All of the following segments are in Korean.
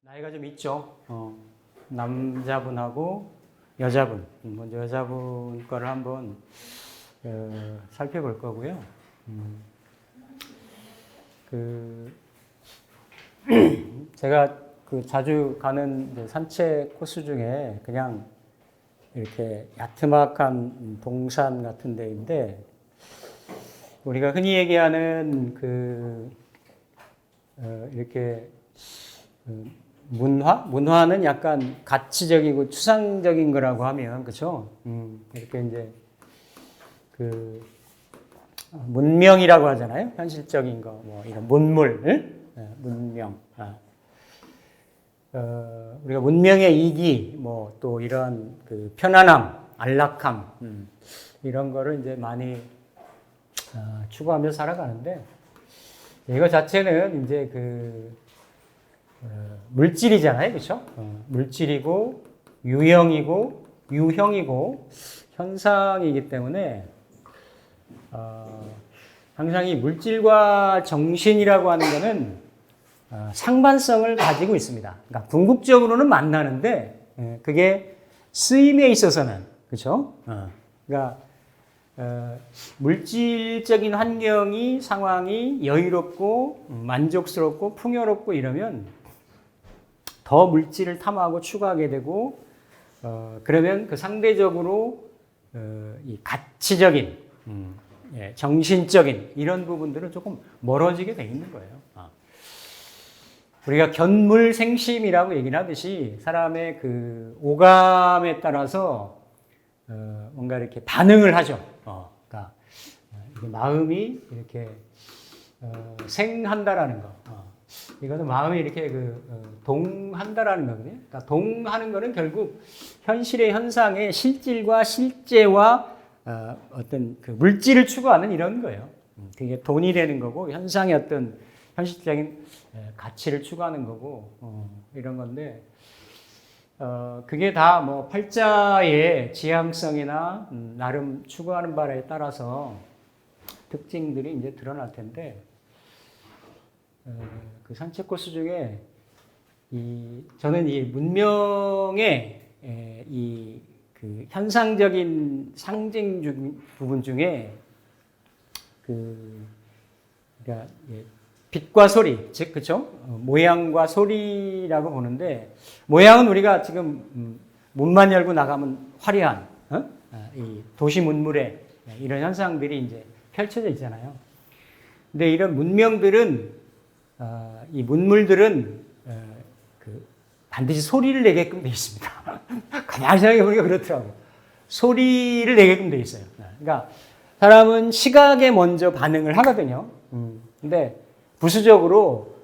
나이가 좀 있죠. 남자분하고 여자분. 먼저 여자분 거를 한번 살펴볼 거고요. 제가 자주 가는 산책 코스 중에 그냥 이렇게 야트막한 동산 같은 데인데, 우리가 흔히 얘기하는 이렇게 문화는 약간 가치적이고 추상적인 거라고 하면, 그렇죠? 이렇게 이제 문명이라고 하잖아요. 현실적인 거, 뭐 이런 문물, 문명. 우리가 문명의 이기, 뭐 또 이런 편안함, 안락함, 이런 거를 이제 많이 추구하며 살아가는데, 이거 자체는 이제 물질이잖아요, 그렇죠? 물질이고 유형이고 유형이고 현상이기 때문에 항상 이 물질과 정신이라고 하는 것은 상반성을 가지고 있습니다. 그러니까 궁극적으로는 만나는데 그게 쓰임에 있어서는, 그렇죠? 그러니까 물질적인 환경이, 상황이 여유롭고 만족스럽고 풍요롭고 이러면 더 물질을 탐하고 추구하게 되고, 그러면 상대적으로 이 가치적인, 정신적인 이런 부분들은 조금 멀어지게 돼 있는 거예요. 우리가 견물생심이라고 얘기를 하듯이 사람의 오감에 따라서 뭔가 이렇게 반응을 하죠. 그러니까 마음이 이렇게 생한다라는 거. 이것은 마음이 이렇게 동한다라는 거거든요. 그러니까 동하는 거는 결국 현실의 현상의 실질과 실제와 어떤 물질을 추구하는 이런 거예요. 그게 돈이 되는 거고, 현상의 어떤 현실적인 가치를 추구하는 거고, 이런 건데, 그게 다 뭐 팔자의 지향성이나 나름 추구하는 바에 따라서 특징들이 이제 드러날 텐데, 산책 코스 중에 저는 이 문명의 현상적인 상징 부분 중에 그러니까 빛과 소리, 즉 그렇죠? 모양과 소리라고 보는데, 모양은 우리가 지금 문만 열고 나가면 화려한 이 도시 문물에 이런 현상들이 이제 펼쳐져 있잖아요. 근데 이런 문명들은 이 문물들은 반드시 소리를 내게끔 돼 있습니다. 가만히 생각해 보니까 그렇더라고요. 소리를 내게끔 돼 있어요. 그러니까 사람은 시각에 먼저 반응을 하거든요. 근데 부수적으로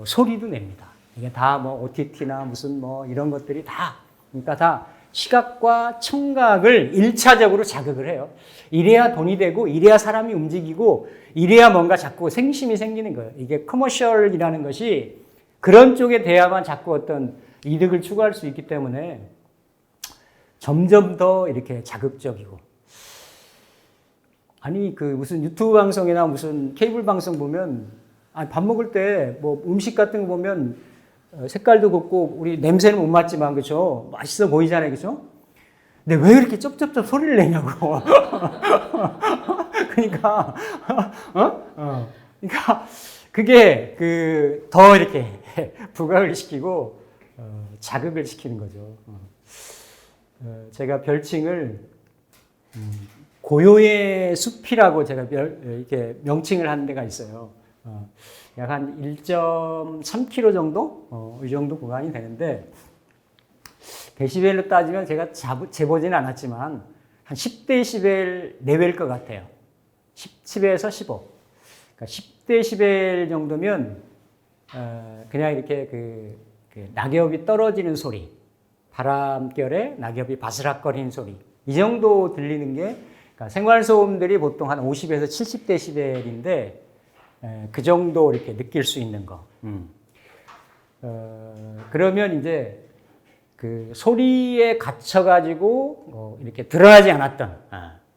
소리도 냅니다. 이게 다 뭐 OTT나 무슨 뭐 이런 것들이 그러니까 다 시각과 청각을 1차적으로 자극을 해요. 이래야 돈이 되고, 이래야 사람이 움직이고, 이래야 뭔가 자꾸 생심이 생기는 거예요. 이게 커머셜이라는 것이 그런 쪽에 대야만 자꾸 어떤 이득을 추구할 수 있기 때문에 점점 더 이렇게 자극적이고. 아니, 무슨 유튜브 방송이나 무슨 케이블 방송 보면, 밥 먹을 때 뭐 음식 같은 거 보면 색깔도 곱고 우리 냄새는 못 맡지만, 그렇죠? 맛있어 보이잖아요, 그렇죠? 근데 왜 이렇게 쩝쩝쩝 소리를 내냐고. 그러니까 그러니까 그게 더 이렇게 부각을 시키고 자극을 시키는 거죠. 제가 별칭을 고요의 숲이라고 제가 이렇게 명칭을 한 데가 있어요. 약 한 1.3km 정도? 이 정도 구간이 되는데, 데시벨로 따지면 제가 재보지는 않았지만, 한 10데시벨 내외일 것 같아요. 10에서 15. 그러니까 10데시벨 정도면, 그냥 이렇게 낙엽이 떨어지는 소리, 바람결에 낙엽이 바스락거리는 소리, 이 정도 들리는 게, 그러니까 생활소음들이 보통 한 50에서 70데시벨인데, 그 정도 이렇게 느낄 수 있는 거. 그러면 이제 그 소리에 갇혀가지고 이렇게 드러나지 않았던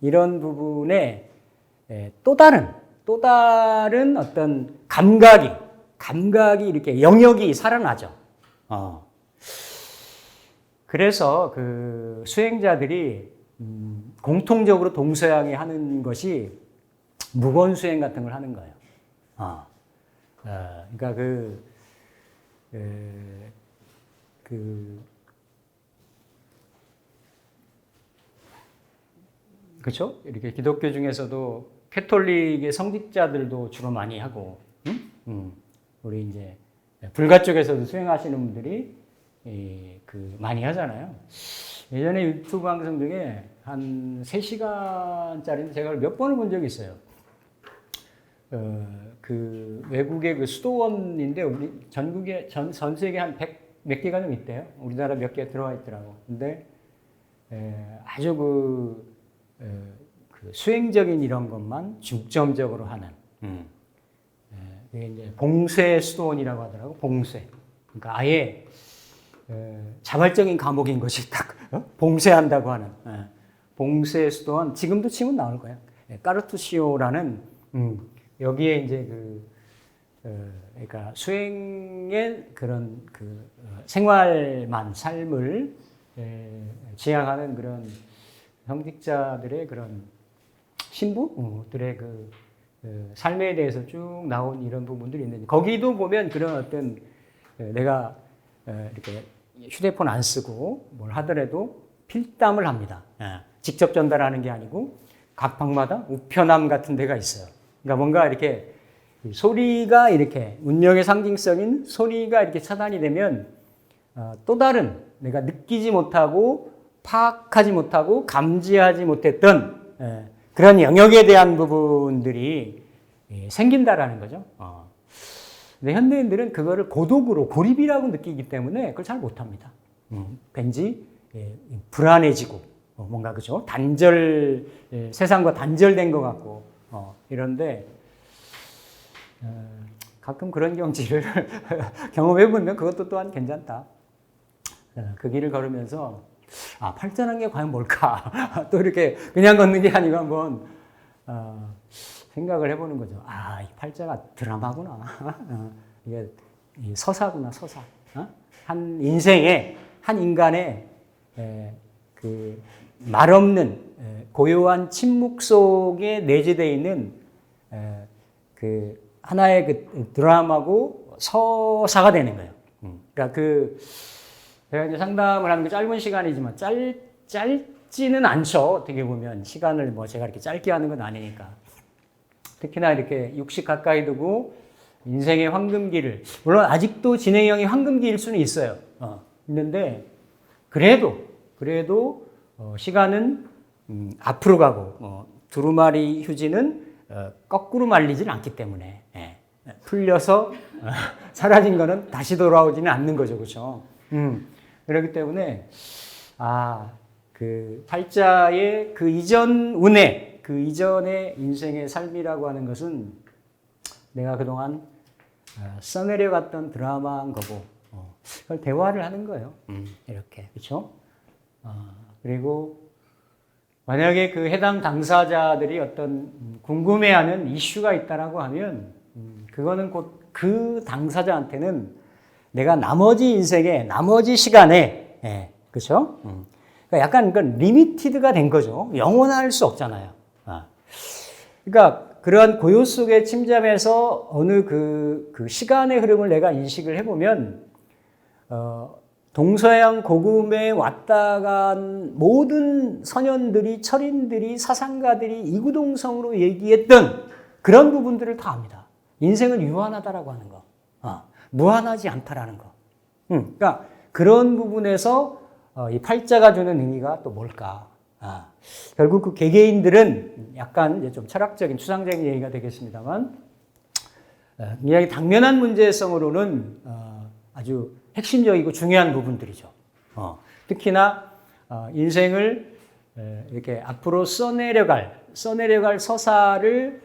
이런 부분에 또 다른 어떤 감각이 이렇게 영역이 살아나죠. 그래서 그 수행자들이 공통적으로 동서양이 하는 것이 무건 수행 같은 걸 하는 거예요. 그러니까 그렇죠? 이렇게 기독교 중에서도 캐톨릭의 성직자들도 주로 많이 하고, 우리 이제 불가 쪽에서도 수행하시는 분들이 많이 하잖아요. 예전에 유튜브 방송 중에 한 3시간짜리인데 제가 몇 번을 본 적이 있어요. 그 외국의 그 수도원인데 우리 전국에 전 세계 한 100 몇 개가 좀 있대요. 우리나라 몇 개 들어와 있더라고. 근데 아주 그 수행적인 이런 것만 중점적으로 하는 이게 이제 봉쇄 수도원이라고 하더라고. 봉쇄. 그러니까 아예 자발적인 과목인 것이 딱 봉쇄한다고 하는 봉쇄 수도원. 지금도 치면 나올 거예요. 까르투시오라는 여기에 이제 그러니까 수행의 그런 생활만 삶을 지향하는 그런 성직자들의 그런 신부들의 그 삶에 대해서 쭉 나온 이런 부분들이 있는데 거기도 보면 그런 어떤 내가 이렇게 휴대폰 안 쓰고 뭘 하더라도 필담을 합니다. 직접 전달하는 게 아니고 각 방마다 우편함 같은 데가 있어요. 그러니까 뭔가 이렇게 소리가 이렇게 운명의 상징성인 소리가 이렇게 차단이 되면 또 다른 내가 느끼지 못하고 파악하지 못하고 감지하지 못했던 그런 영역에 대한 부분들이 생긴다라는 거죠. 근데 현대인들은 그거를 고독으로 고립이라고 느끼기 때문에 그걸 잘 못합니다. 왠지 불안해지고 뭔가 그죠? 세상과 단절된 것 같고 이런데 가끔 그런 경지를 경험해보면 그것도 또한 괜찮다. 그 길을 걸으면서 팔자라는 게 과연 뭘까? 또 이렇게 그냥 걷는 게 아니고 한번 생각을 해보는 거죠. 이 팔자가 드라마구나. 이게 서사구나, 서사. 한 인간의 그 말없는 고요한 침묵 속에 내재되어 있는 그 하나의 그 드라마고 서사가 되는 거예요. 그러니까 제가 이제 상담을 하는 게 짧은 시간이지만 짧지는 않죠. 어떻게 보면 시간을 제가 이렇게 짧게 하는 건 아니니까. 특히나 이렇게 60 가까이 두고 인생의 황금기를 물론 아직도 진행형이 황금기일 수는 있어요. 있는데 그래도 시간은 앞으로 가고 두루마리 휴지는 거꾸로 말리지는 않기 때문에 풀려서 사라진 거는 다시 돌아오지는 않는 거죠, 그렇죠? 그렇기 때문에 그 팔자의 그 이전 운해, 그 이전의 인생의 삶이라고 하는 것은 내가 그동안 써내려갔던 드라마인 거고 그걸 대화를 하는 거예요. 이렇게 그렇죠? 그리고 만약에 그 해당 당사자들이 어떤 궁금해하는 이슈가 있다라고 하면 그거는 곧 그 당사자한테는 내가 나머지 인생에 나머지 시간에 그렇죠? 그러니까 약간 그건 리미티드가 된 거죠. 영원할 수 없잖아요. 그러니까 그러한 고요 속에 침잠해서 어느 그 시간의 흐름을 내가 인식을 해보면 동서양 고금에 왔다 간 모든 선현들이 철인들이 사상가들이 이구동성으로 얘기했던 그런 부분들을 다 압니다. 인생은 유한하다라고 하는 거, 무한하지 않다라는 거. 그러니까 그런 부분에서 이 팔자가 주는 의미가 또 뭘까? 결국 그 개개인들은 약간 이제 좀 철학적인 추상적인 얘기가 되겠습니다만, 굉장히 당면한 문제성으로는 아주 핵심적이고 중요한 부분들이죠. 특히나 인생을 이렇게 앞으로 써내려갈 서사를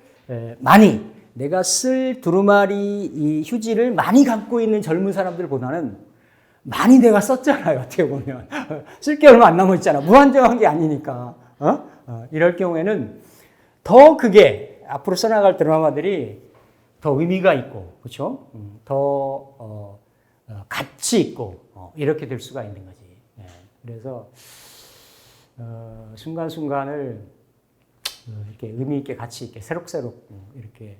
많이 내가 쓸 두루마리 이 휴지를 많이 갖고 있는 젊은 사람들보다는 많이 내가 썼잖아요. 어떻게 보면. 쓸 게 얼마 안 남았잖아. 무한정한 게 아니니까. 이럴 경우에는 더 그게 앞으로 써나갈 드라마들이 더 의미가 있고, 그렇죠? 더 가치 있고 이렇게 될 수가 있는 거지. 예. 그래서 순간순간을 이렇게 의미 있게 가치 있게 새록새록 이렇게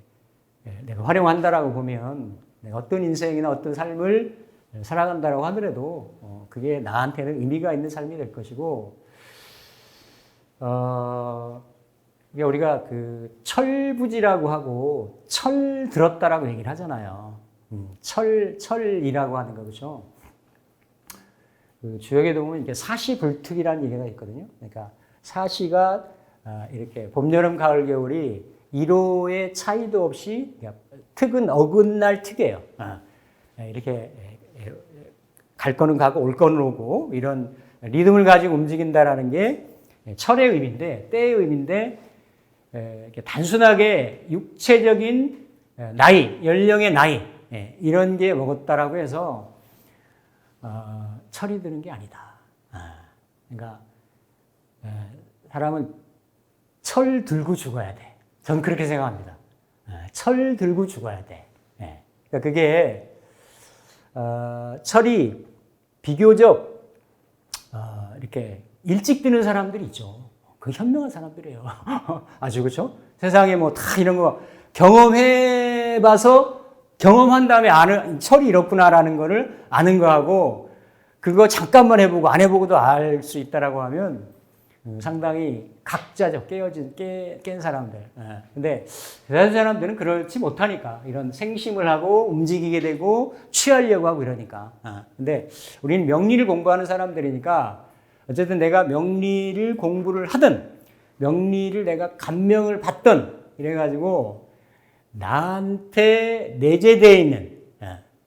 내가 활용한다라고 보면 내가 어떤 인생이나 어떤 삶을 살아간다라고 하더라도 그게 나한테는 의미가 있는 삶이 될 것이고 우리가 그 철부지라고 하고 철 들었다라고 얘기를 하잖아요. 철이라고 하는 거 그렇죠? 그 주역에 보면 이게 사시불특이라는 얘기가 있거든요. 그러니까 사시가 이렇게 봄, 여름, 가을, 겨울이 1호의 차이도 없이 특은 어긋날 특이에요. 이렇게 갈 거는 가고 올 거는 오고 이런 리듬을 가지고 움직인다라는 게 철의 의미인데 때의 의미인데 단순하게 육체적인 나이, 연령의 나이 이런 게 먹었다라고 해서 철이 드는 게 아니다. 그러니까 사람은 철 들고 죽어야 돼. 전 그렇게 생각합니다. 철 들고 죽어야 돼. 그러니까 그게 철이 비교적 이렇게 일찍 드는 사람들이 있죠. 그 현명한 사람들이에요. 아주 그렇죠? 세상에 뭐 다 이런 거 경험해봐서 경험한 다음에 아는 철이 이렇구나라는 거를 아는 거하고 그거 잠깐만 해보고 안 해보고도 알 수 있다라고 하면 상당히 각자죠. 깬 사람들. 근데 대다수 사람들은 그렇지 못하니까 이런 생심을 하고 움직이게 되고 취하려고 하고 이러니까. 근데 우리는 명리를 공부하는 사람들이니까 어쨌든 내가 명리를 공부를 하든 명리를 내가 감명을 받든 이래가지고 나한테 내재되어 있는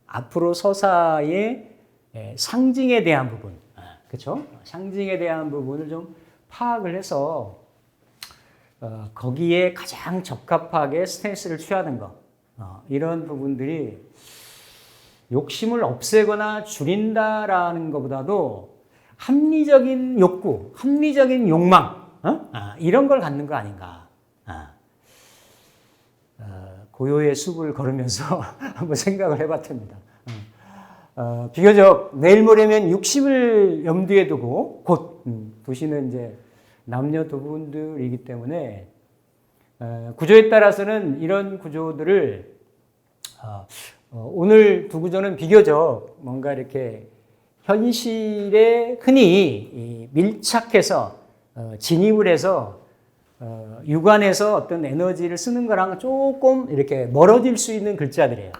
앞으로 서사의 상징에 대한 부분, 그렇죠? 상징에 대한 부분을 좀 파악을 해서 거기에 가장 적합하게 스탠스를 취하는 것 이런 부분들이 욕심을 없애거나 줄인다라는 것보다도 합리적인 욕구, 합리적인 욕망 이런 걸 갖는 거 아닌가. 고요의 숲을 걸으면서 한번 생각을 해봤답니다. 비교적 내일 모레면 60을 염두에 두고 곧 두시는 이제 남녀 두 분들이기 때문에 구조에 따라서는 이런 구조들을 오늘 두 구조는 비교적 뭔가 이렇게 현실에 흔히 밀착해서 진입을 해서 유관해서 어떤 에너지를 쓰는 거랑 조금 이렇게 멀어질 수 있는 글자들이에요.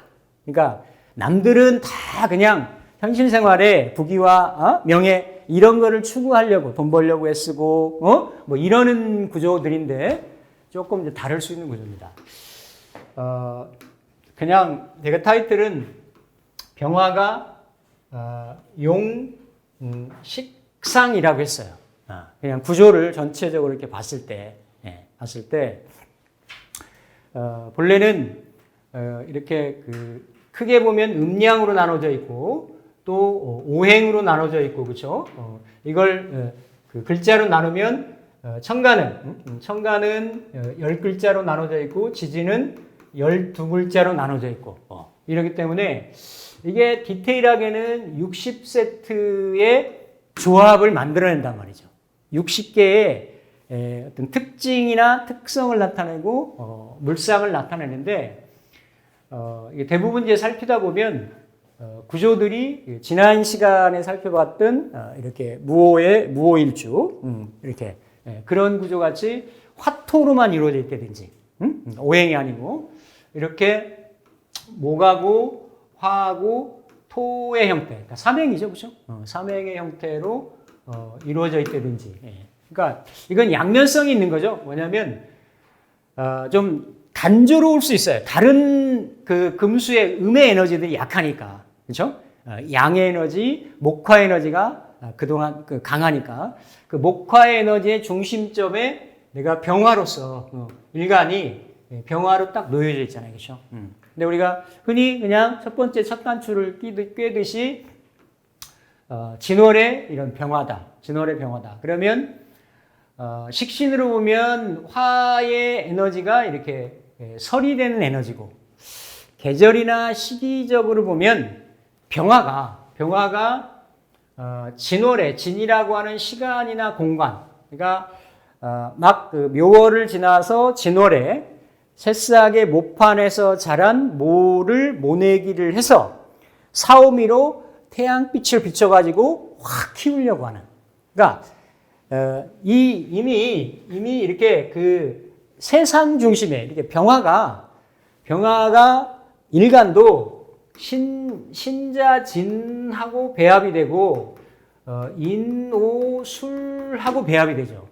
그러니까 남들은 다 그냥 현실 생활에 부귀와 명예 이런 거를 추구하려고 돈 벌려고 애쓰고 뭐 이러는 구조들인데 조금 이제 다를 수 있는 구조입니다. 그냥 제가 타이틀은 병화가 식상이라고 했어요. 그냥 구조를 전체적으로 이렇게 봤을 때 본래는 이렇게 크게 보면 음양으로 나눠져 있고 또 오행으로 나눠져 있고 그렇죠? 이걸 그 글자로 나누면 천간은 10글자로 나눠져 있고 지지는 12글자로 나눠져 있고 이렇기 때문에 이게 디테일하게는 60세트의 조합을 만들어낸단 말이죠. 60개의 어떤 특징이나 특성을 나타내고 물상을 나타내는데 이게 대부분 이제 살피다 보면 구조들이 지난 시간에 살펴봤던 이렇게 무오일주 이렇게 그런 구조 같이 화토로만 이루어져 있다든지 오행이 아니고 이렇게 목하고 화하고 토의 형태, 그러니까 삼행이죠, 그렇죠? 삼행의 형태로 이루어져 있다든지. 그러니까 이건 양면성이 있는 거죠. 뭐냐면 좀 단조로울 수 있어요. 다른 그 금수의 음의 에너지들이 약하니까, 그렇죠? 양의 에너지, 목화 에너지가 그동안 강하니까 그 목화의 에너지의 중심점에 내가 병화로서 일간이 병화로 딱 놓여져 있잖아요, 그렇죠? 근데 우리가 흔히 그냥 첫 번째 첫 단추를 꿰듯이 진월의 이런 병화다. 진월의 병화다. 그러면 식신으로 보면 화의 에너지가 이렇게 설이 되는 에너지고, 계절이나 시기적으로 보면 병화가 진월에, 진이라고 하는 시간이나 공간, 그러니까 막 그 묘월을 지나서 진월에 새싹의 모판에서 자란 모를 모내기를 해서 사오미로 태양빛을 비춰가지고 확 키우려고 하는. 그러니까 이미 이렇게 그 세상 중심에 이렇게 병화가 일간도 신자진하고 배합이 되고 인오술하고 배합이 되죠.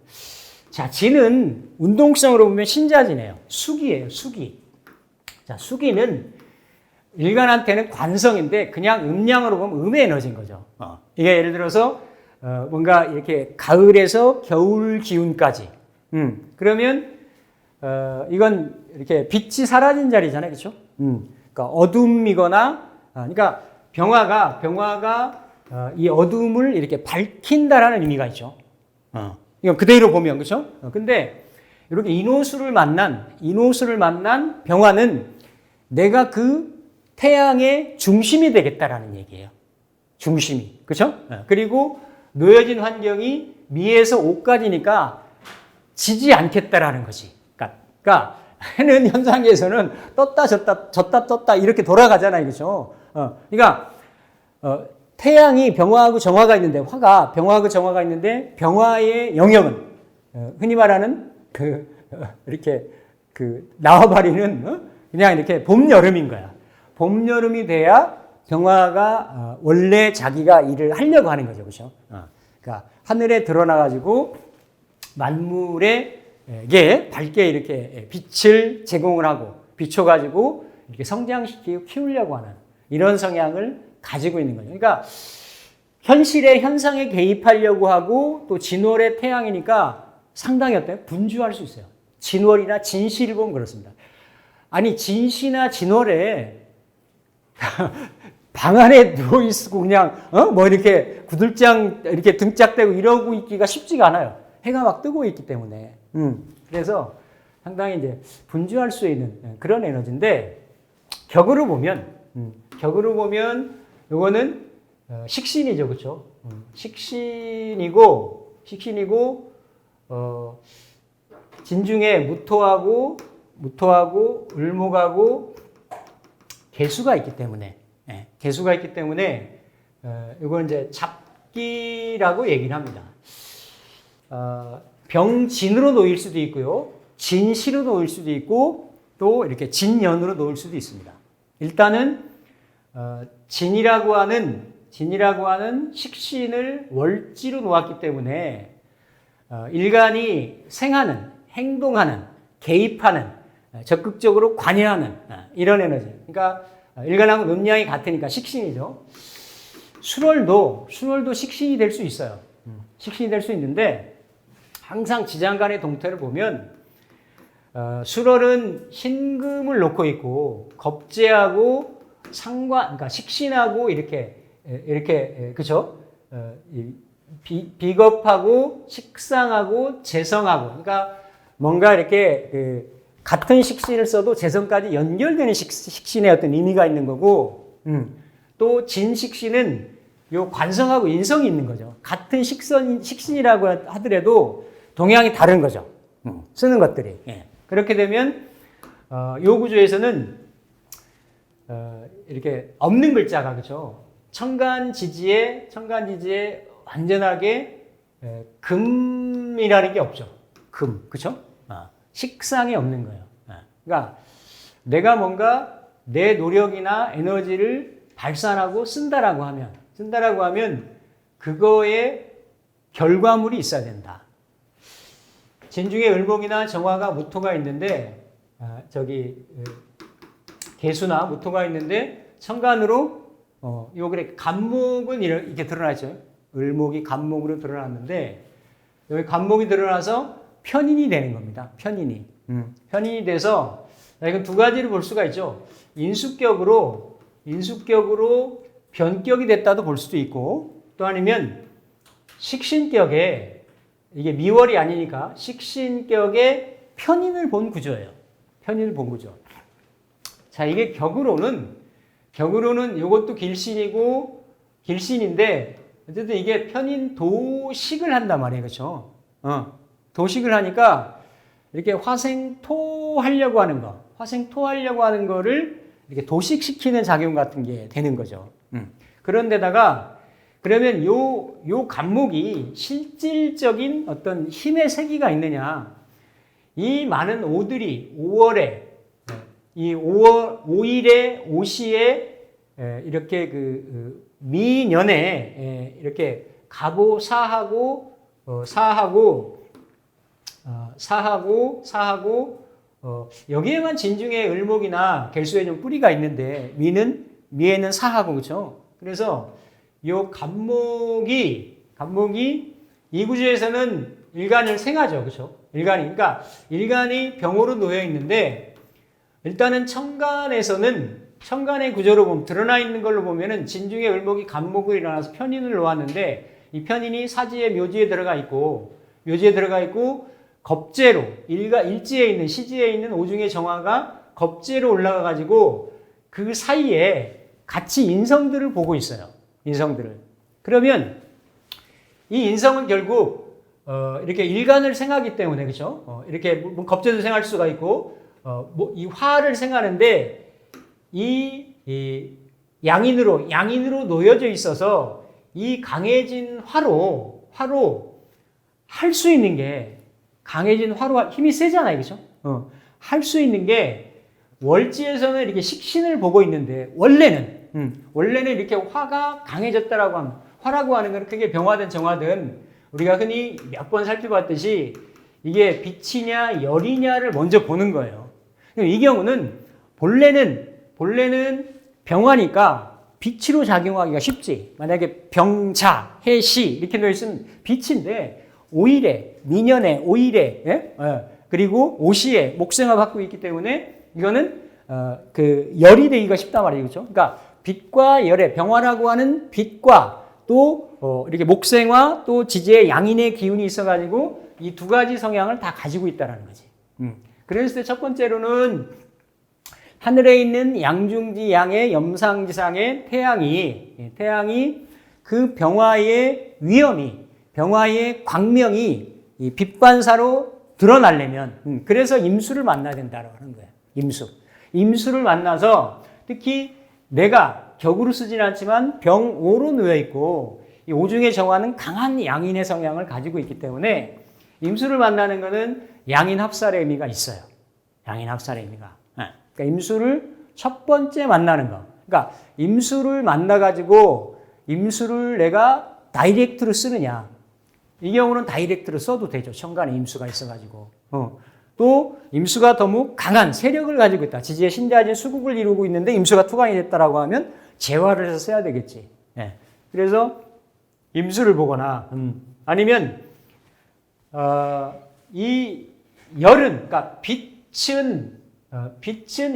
자, 진은 운동성으로 보면 신자진이에요. 수기예요, 수기. 자, 수기는 일간한테는 관성인데 그냥 음량으로 보면 음의 에너지인 거죠. 이게 예를 들어서 뭔가 이렇게 가을에서 겨울 기운까지. 그러면 이건 이렇게 빛이 사라진 자리잖아요, 그렇죠? 그러니까 어둠이거나, 그러니까 병화가 이 어둠을 이렇게 밝힌다라는 의미가 있죠. 이건 그대로 보면, 그렇죠? 근데 이렇게 인호수를 만난 병화는 내가 그 태양의 중심이 되겠다라는 얘기예요. 중심이, 그렇죠? 그리고 놓여진 환경이 미에서 오까지니까 지지 않겠다라는 거지. 그러니까 해는 현상에서는 떴다 졌다 이렇게 돌아가잖아요, 그렇죠? 그러니까 태양이 병화하고 정화가 있는데, 화가 병화하고 정화가 있는데, 병화의 영역은 흔히 말하는 이렇게 나와버리는 그냥 이렇게 봄 여름인 거야. 봄 여름이 돼야 병화가 원래 자기가 일을 하려고 하는 거죠, 그렇죠? 그러니까 하늘에 드러나가지고 만물에게 밝게 이렇게 빛을 제공을 하고 비춰가지고 이렇게 성장시키고 키우려고 하는 이런 성향을 가지고 있는 거죠. 그러니까 현실의 현상에 개입하려고 하고 또 진월의 태양이니까 상당히 어때요? 분주할 수 있어요. 진월이나 진시를 보면 그렇습니다. 아니, 진시나 진월에 방 안에 누워있고 그냥 뭐 이렇게 구들장 이렇게 등짝대고 이러고 있기가 쉽지가 않아요. 해가 막 뜨고 있기 때문에. 그래서 상당히 이제 분주할 수 있는 그런 에너지인데, 격으로 보면 요거는 식신이죠, 그렇죠? 식신이고 진중에 무토하고 을목하고 개수가 있기 때문에, 이건 이제 잡기라고 얘기를 합니다. 병진으로 놓일 수도 있고요, 진시로 놓일 수도 있고, 또 이렇게 진연으로 놓일 수도 있습니다. 일단은 진이라고 하는 식신을 월지로 놓았기 때문에 일간이 생하는, 행동하는, 개입하는, 적극적으로 관여하는 이런 에너지. 그러니까 일간하고 음양이 같으니까 식신이죠. 술월도 식신이 될 수 있어요. 식신이 될 수 있는데, 항상 지장간의 동태를 보면 술월은 신금을 놓고 있고 겁재하고 그러니까 식신하고 이렇게 그죠? 비겁하고 식상하고 재성하고, 그러니까 뭔가 이렇게 같은 식신을 써도 재성까지 연결되는 식신의 어떤 의미가 있는 거고, 또 진식신은 요 관성하고 인성이 있는 거죠. 같은 식신이라고 하더라도 동향이 다른 거죠. 쓰는 것들이. 그렇게 되면 요 구조에서는 이렇게 없는 글자가, 그렇죠? 천간지지에 완전하게 금이라는 게 없죠. 금, 그렇죠? 식상이 없는 거예요. 그러니까 내가 뭔가 내 노력이나 에너지를 발산하고 쓴다라고 하면 그거에 결과물이 있어야 된다. 진중에 을목이나 정화가 무토가 있는데, 개수나 무토가 있는데 천간으로 요 그래 간목은 이렇게 드러나죠. 을목이 간목으로 드러났는데, 여기 간목이 드러나서 편인이 되는 겁니다. 편인이 돼서, 이건 두 가지를 볼 수가 있죠. 인수격으로 변격이 됐다도 볼 수도 있고, 또 아니면 식신격에 이게 미월이 아니니까 식신격에 편인을 본 구조예요. 편인을 본 구조. 자, 이게 격으로는 이것도 길신인데 어쨌든 이게 편인 도식을 한단 말이에요. 그렇죠? 도식을 하니까 이렇게 화생토 하려고 하는 거를 이렇게 도식시키는 작용 같은 게 되는 거죠. 그런데다가 그러면 요 간목이 실질적인 어떤 힘의 세기가 있느냐? 이 많은 오들이 5월에 이 5일에 오시에 이렇게 미년에 이렇게 가고 사하고 여기에만 진중에 을목이나 결수에 좀 뿌리가 있는데 미에는 사하고 그렇죠. 그래서 요 간목이 이 구조에서는 일간을 생하죠, 그렇죠. 그러니까 일간이 병으로 놓여 있는데 일단은 천간의 구조로 보면 드러나 있는 걸로 보면은 진중에 을목이 간목을 일어나서 편인을 놓았는데 이 편인이 사지에 묘지에 들어가 있고 겁재로 일지에 있는 시지에 있는 오중의 정화가 겁재로 올라가 가지고 그 사이에 같이 인성들을 보고 있어요. 인성들을. 그러면 이 인성은 결국 이렇게 일간을 생하기 때문에 그렇죠? 이렇게 겁재도 생할 수가 있고 이 화를 생하는데 이 양인으로 놓여져 있어서 이 강해진 화로 할 수 있는 게 강해진 화로 힘이 세잖아요, 그렇죠? 할 수 있는 게 월지에서는 이렇게 식신을 보고 있는데 원래는 이렇게 화가 강해졌다라고 하면 화라고 하는 건 크게 병화든 정화든 우리가 흔히 몇 번 살펴봤듯이 이게 빛이냐 열이냐를 먼저 보는 거예요. 이 경우는 본래는 병화니까 빛으로 작용하기가 쉽지. 만약에 병자, 해시 이렇게 놓여 있으면 빛인데 5일에 미년에 5일에 그리고 오시에 목생화 받고 있기 때문에 이거는 열이 되기가 쉽단 말이에요. 그렇죠? 그러니까 빛과 열의 병화라고 하는 빛과 또 이렇게 목생화 또 지지의 양인의 기운이 있어가지고 이 두 가지 성향을 다 가지고 있다라는 거지. 그랬을 때 첫 번째로는 하늘에 있는 양중지 양의 염상지상의 태양이 그 병화의 위엄이 병화의 광명이 이 빛반사로 드러나려면 그래서 임수를 만나야 된다라고 하는 거예요. 임수를 만나서 특히 내가 격으로 쓰진 않지만 병오로 놓여 있고 이 오중의 정화는 강한 양인의 성향을 가지고 있기 때문에 임수를 만나는 것은 양인 합살의 의미가 있어요. 양인 합살의 의미가. 그러니까 임수를 첫 번째 만나는 거. 그러니까 임수를 만나가지고 임수를 내가 다이렉트로 쓰느냐. 이 경우는 다이렉트로 써도 되죠. 천간에 임수가 있어가지고. 또 임수가 너무 강한 세력을 가지고 있다. 지지의 신자진 수국을 이루고 있는데 임수가 투강이 됐다라고 하면 재화를 해서 써야 되겠지. 그래서 임수를 보거나 아니면 이 열은 그러니까 빛은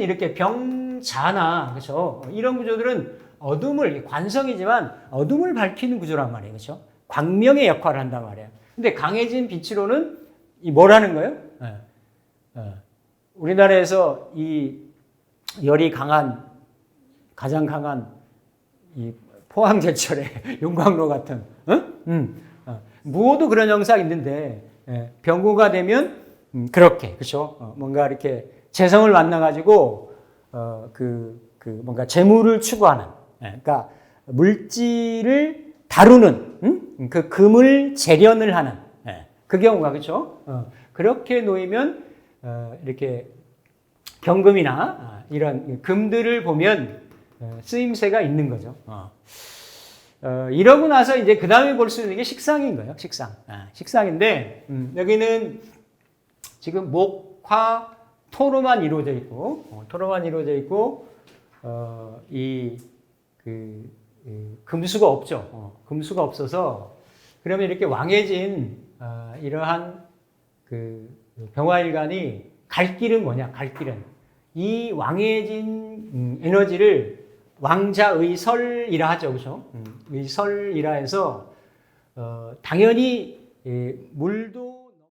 이렇게 병자나 그렇죠. 이런 구조들은 어둠을 관성이지만 어둠을 밝히는 구조란 말이에요. 그렇죠? 광명의 역할을 한단 말이에요. 근데 강해진 빛으로는 이 뭐라는 거예요? 우리나라에서 이 열이 가장 강한 이 포항제철의 용광로 같은 무호도 그런 형상이 있는데 병고가 되면 그렇게 그렇죠. 뭔가 이렇게 재성을 만나가지고 뭔가 재물을 추구하는 그러니까 물질을 다루는 그 금을 재련을 하는 그 경우가 그렇죠. 그렇게 놓이면 이렇게 경금이나 이런 금들을 보면 쓰임새가 있는 거죠. 이러고 나서 이제 그 다음에 볼 수 있는 게 식상인 거예요. 식상인데 여기는 지금 목, 화, 토로만 이루어져 있고 금수가 없죠. 금수가 없어서 그러면 이렇게 왕해진 이러한 병화일간이 갈 길은 뭐냐? 갈 길은 이 왕해진 에너지를 왕자 의설이라 하죠, 그죠? 의설이라 해서 당연히 물도